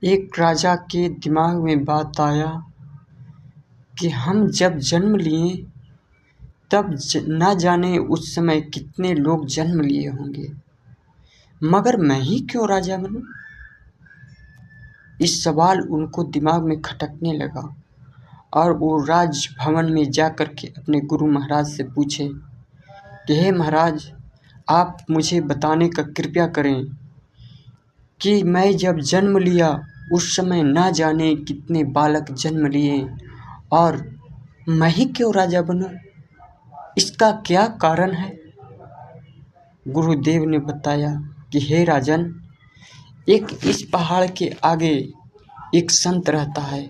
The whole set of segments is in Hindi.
एक राजा के दिमाग में बात आया कि हम जब जन्म लिए तब न जाने उस समय कितने लोग जन्म लिए होंगे, मगर मैं ही क्यों राजा बनूं? इस सवाल उनको दिमाग में खटकने लगा और वो राजभवन में जाकर के अपने गुरु महाराज से पूछे कि हे महाराज, आप मुझे बताने का कृपया करें कि मैं जब जन्म लिया उस समय ना जाने कितने बालक जन्म लिए और मैं ही क्यों राजा बनूं? इसका क्या कारण है? गुरुदेव ने बताया कि हे राजन, एक इस पहाड़ के आगे एक संत रहता है,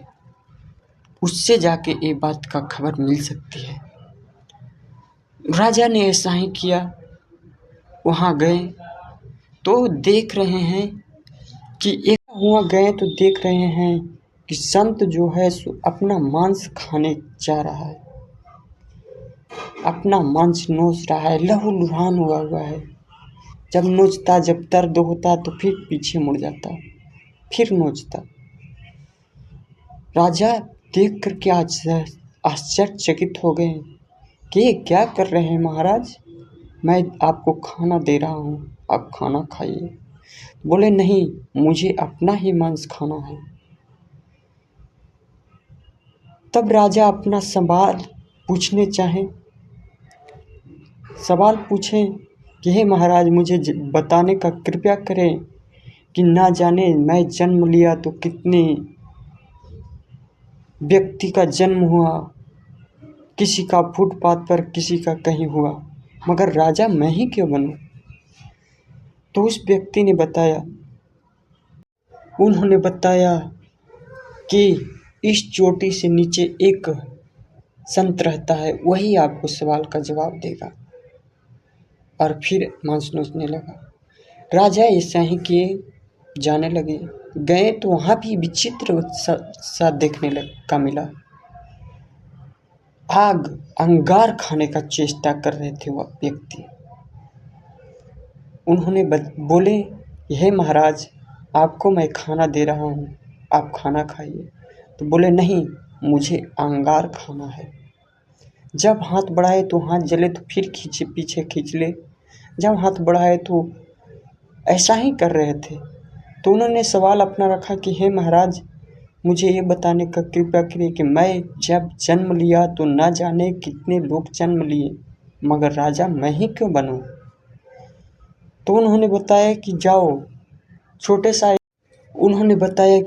उससे जाके ये बात का खबर मिल सकती है। राजा ने ऐसा ही किया। वहाँ गए तो देख रहे हैं कि देख रहे हैं कि संत जो है सो अपना मांस खाने जा रहा है, अपना मांस नोच रहा है, लहूलुहान हुआ है। जब नोचता, जब दर्द होता तो फिर पीछे मुड़ जाता, फिर नोचता। राजा देख करके आश्चर्यचकित हो गए कि ये क्या कर रहे हैं महाराज, मैं आपको खाना दे रहा हूँ, आप खाना खाइए। बोले नहीं, मुझे अपना ही मांस खाना है। तब राजा अपना सवाल पूछे कि हे महाराज, मुझे बताने का कृपया करें कि ना जाने मैं जन्म लिया तो कितने व्यक्ति का जन्म हुआ, किसी का फुटपाथ पर, किसी का कहीं हुआ, मगर राजा मैं ही क्यों बनूं? तो उस व्यक्ति ने उन्होंने बताया कि इस चोटी से नीचे एक संत रहता है, वही आपको सवाल का जवाब देगा। और फिर मांस नोचने लगा। राजा ऐसा ही किए जाने लगे। गए तो वहाँ भी विचित्र सा देखने का मिला। अंगार खाने का चेष्टा कर रहे थे वह व्यक्ति। उन्होंने बोले, हे महाराज, आपको मैं खाना दे रहा हूँ, आप खाना खाइए। तो बोले नहीं, मुझे अंगार खाना है। जब हाथ बढ़ाए तो हाथ जले, तो फिर पीछे खींच ले। जब हाथ बढ़ाए तो ऐसा ही कर रहे थे। तो उन्होंने सवाल अपना रखा कि हे महाराज, मुझे ये बताने का कृपया करिए कि मैं जब जन्म लिया तो ना जाने कितने लोग जन्म लिए, मगर राजा मैं ही क्यों बनूं? तो उन्होंने बताया कि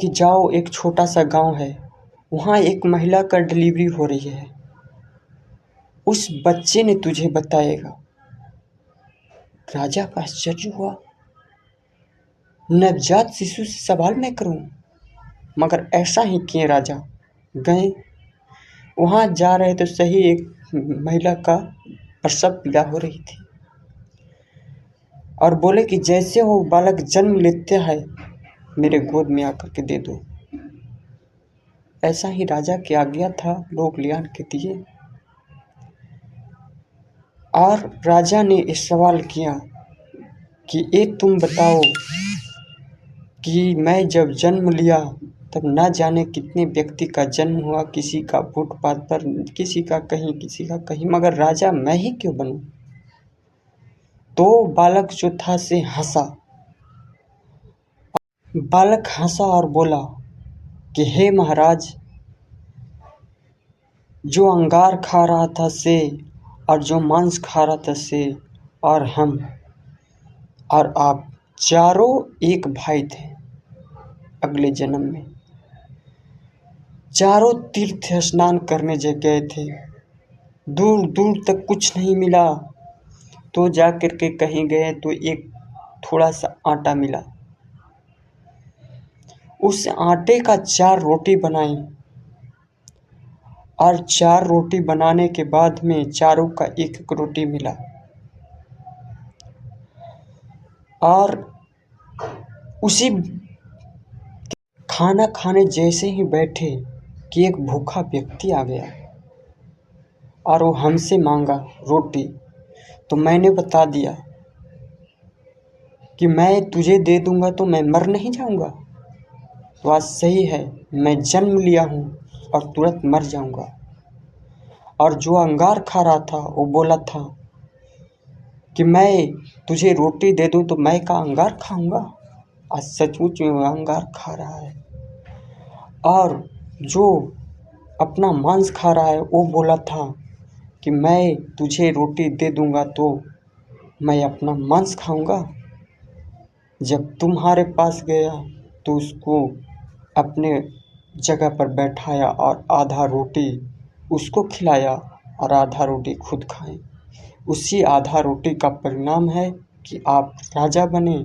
जाओ, एक छोटा सा गांव है, वहाँ एक महिला का डिलीवरी हो रही है, उस बच्चे ने तुझे बताएगा। राजा का आश्चर्य हुआ। नवजात शिशु से सवाल मैं करूं? मगर ऐसा ही किए राजा। गए, वहाँ जा रहे तो सही एक महिला का प्रसव पीड़ा हो रही थी और बोले कि जैसे वो बालक जन्म लेता है, मेरे गोद में आकर के दे दो। ऐसा ही राजा की आज्ञा था, लोग ले आन के दिए। और राजा ने इस सवाल किया कि एक तुम बताओ कि मैं जब जन्म लिया तब ना जाने कितने व्यक्ति का जन्म हुआ, किसी का फुटपाथ पर, किसी का कहीं, मगर राजा मैं ही क्यों बनूं? तो बालक जो था से हंसा। बालक हंसा और बोला कि हे महाराज, जो अंगार खा रहा था से और जो मांस खा रहा था से और हम और आप चारों एक भाई थे। अगले जन्म में चारों तीर्थ स्नान करने गए थे, दूर दूर तक कुछ नहीं मिला, तो जाकर के कहीं गए तो एक थोड़ा सा आटा मिला। उस आटे का 4 रोटी बनाई और 4 रोटी बनाने के बाद में चारों का एक एक रोटी मिला। और उसी खाना खाने जैसे ही बैठे कि एक भूखा व्यक्ति आ गया और वो हमसे मांगा रोटी। तो मैंने बता दिया कि मैं तुझे दे दूंगा तो मैं मर नहीं जाऊंगा। तो आज सही है, मैं जन्म लिया हूँ और तुरंत मर जाऊँगा। और जो अंगार खा रहा था वो बोला था कि मैं तुझे रोटी दे दूँ तो मैं का अंगार खाऊंगा। आज सचमुच में वो अंगार खा रहा है। और जो अपना मांस खा रहा है वो बोला था कि मैं तुझे रोटी दे दूंगा तो मैं अपना मांस खाऊंगा। जब तुम्हारे पास गया तो उसको अपने जगह पर बैठाया और आधा रोटी उसको खिलाया और आधा रोटी खुद खाए। उसी आधा रोटी का परिणाम है कि आप राजा बने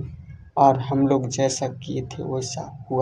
और हम लोग जैसा किए थे वैसा हुआ।